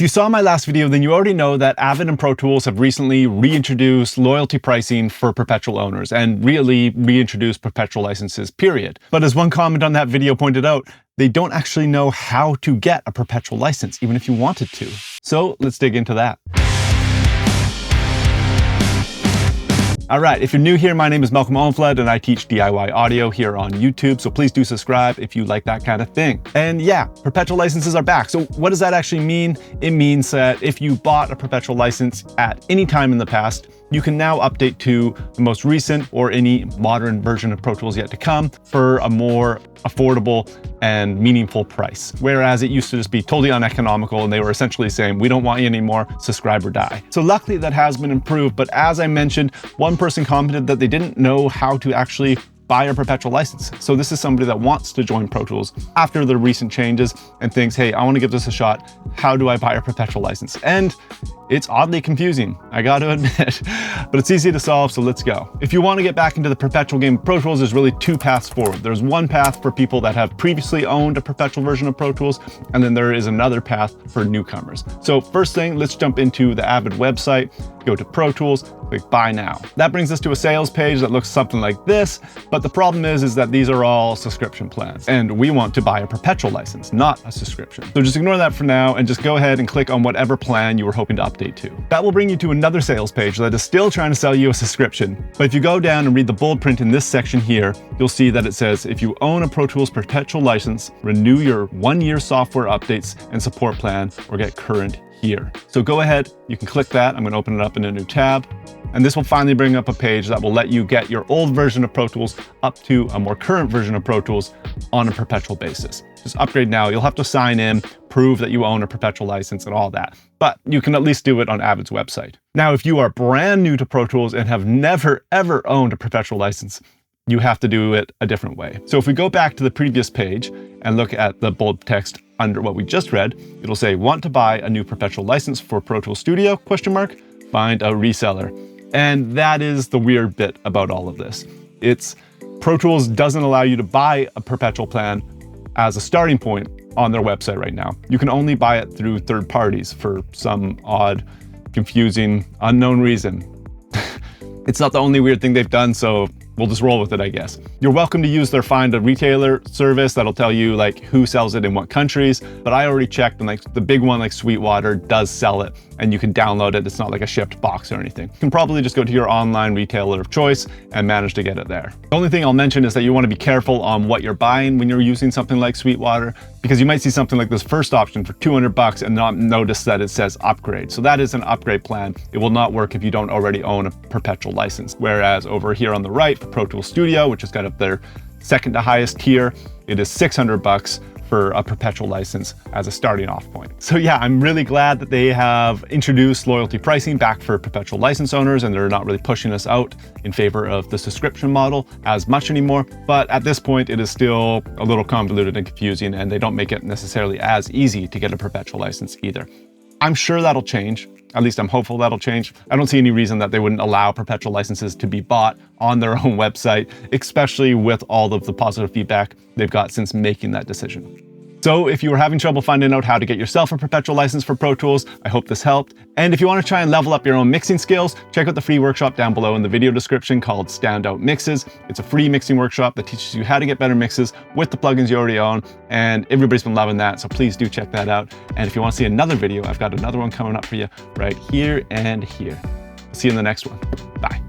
If you saw my last video, then you already know that Avid and Pro Tools have recently reintroduced loyalty pricing for Perpetual owners and really reintroduced Perpetual licenses, period. But as one comment on that video pointed out, they don't actually know how to get a Perpetual license, even if you wanted to. So let's dig into that. All right, if you're new here, my name is Malcolm Owen-Flood and I teach DIY audio here on YouTube, so please do subscribe if you like that kind of thing. And yeah, Perpetual licenses are back. So what does that actually mean? It means that if you bought a Perpetual license at any time in the past, you can now update to the most recent or any modern version of Pro Tools yet to come for a more affordable and meaningful price. Whereas it used to just be totally uneconomical and they were essentially saying, we don't want you anymore, subscribe or die. So luckily that has been improved, but as I mentioned, one person commented that they didn't know how to actually buy a Perpetual license. So this is somebody that wants to join Pro Tools after the recent changes and thinks, hey, I want to give this a shot. How do I buy a Perpetual license? And it's oddly confusing, I got to admit, but it's easy to solve, so let's go. If you want to get back into the Perpetual game of Pro Tools, there's really two paths forward. There's one path for people that have previously owned a Perpetual version of Pro Tools, and then there is another path for newcomers. So first thing, let's jump into the Avid website, go to Pro Tools, click Buy Now. That brings us to a sales page that looks something like this, but the problem is that these are all subscription plans, and we want to buy a Perpetual license, not a subscription. So just ignore that for now, and just go ahead and click on whatever plan you were hoping to update to. That will bring you to another sales page that is still trying to sell you a subscription. But if you go down and read the bold print in this section here, you'll see that it says, if you own a Pro Tools Perpetual license, renew your 1-year software updates and support plan, or get current here. So go ahead, you can click that. I'm going to open it up in a new tab. And this will finally bring up a page that will let you get your old version of Pro Tools up to a more current version of Pro Tools on a perpetual basis. Just upgrade now. You'll have to sign in, prove that you own a Perpetual license and all that, but you can at least do it on Avid's website. Now, if you are brand new to Pro Tools and have never, ever owned a Perpetual license, you have to do it a different way. So if we go back to the previous page and look at the bold text under what we just read, it'll say, want to buy a new Perpetual license for Pro Tools Studio, ? Find a reseller. And that is the weird bit about all of this. Pro Tools doesn't allow you to buy a Perpetual plan as a starting point on their website right now. You can only buy it through third parties for some odd, confusing, unknown reason. It's not the only weird thing they've done, so we'll just roll with it, I guess. You're welcome to use their Find a Retailer service that'll tell you like who sells it in what countries, but I already checked and like the big one like Sweetwater does sell it and you can download it. It's not like a shipped box or anything. You can probably just go to your online retailer of choice and manage to get it there. The only thing I'll mention is that you want to be careful on what you're buying when you're using something like Sweetwater, because you might see something like this first option for $200 and not notice that it says upgrade. So that is an upgrade plan. It will not work if you don't already own a Perpetual license. Whereas over here on the right for Pro Tools Studio, which has got up their second to highest tier, it is $600 for a Perpetual license as a starting off point. So yeah, I'm really glad that they have introduced loyalty pricing back for Perpetual license owners and they're not really pushing us out in favor of the subscription model as much anymore. But at this point, it is still a little convoluted and confusing and they don't make it necessarily as easy to get a Perpetual license either. I'm sure that'll change. At least I'm hopeful that'll change. I don't see any reason that they wouldn't allow Perpetual licenses to be bought on their own website, especially with all of the positive feedback they've got since making that decision. So if you were having trouble finding out how to get yourself a Perpetual license for Pro Tools, I hope this helped. And if you want to try and level up your own mixing skills, check out the free workshop down below in the video description called Standout Mixes. It's a free mixing workshop that teaches you how to get better mixes with the plugins you already own. And everybody's been loving that, so please do check that out. And if you want to see another video, I've got another one coming up for you right here and here. See you in the next one. Bye.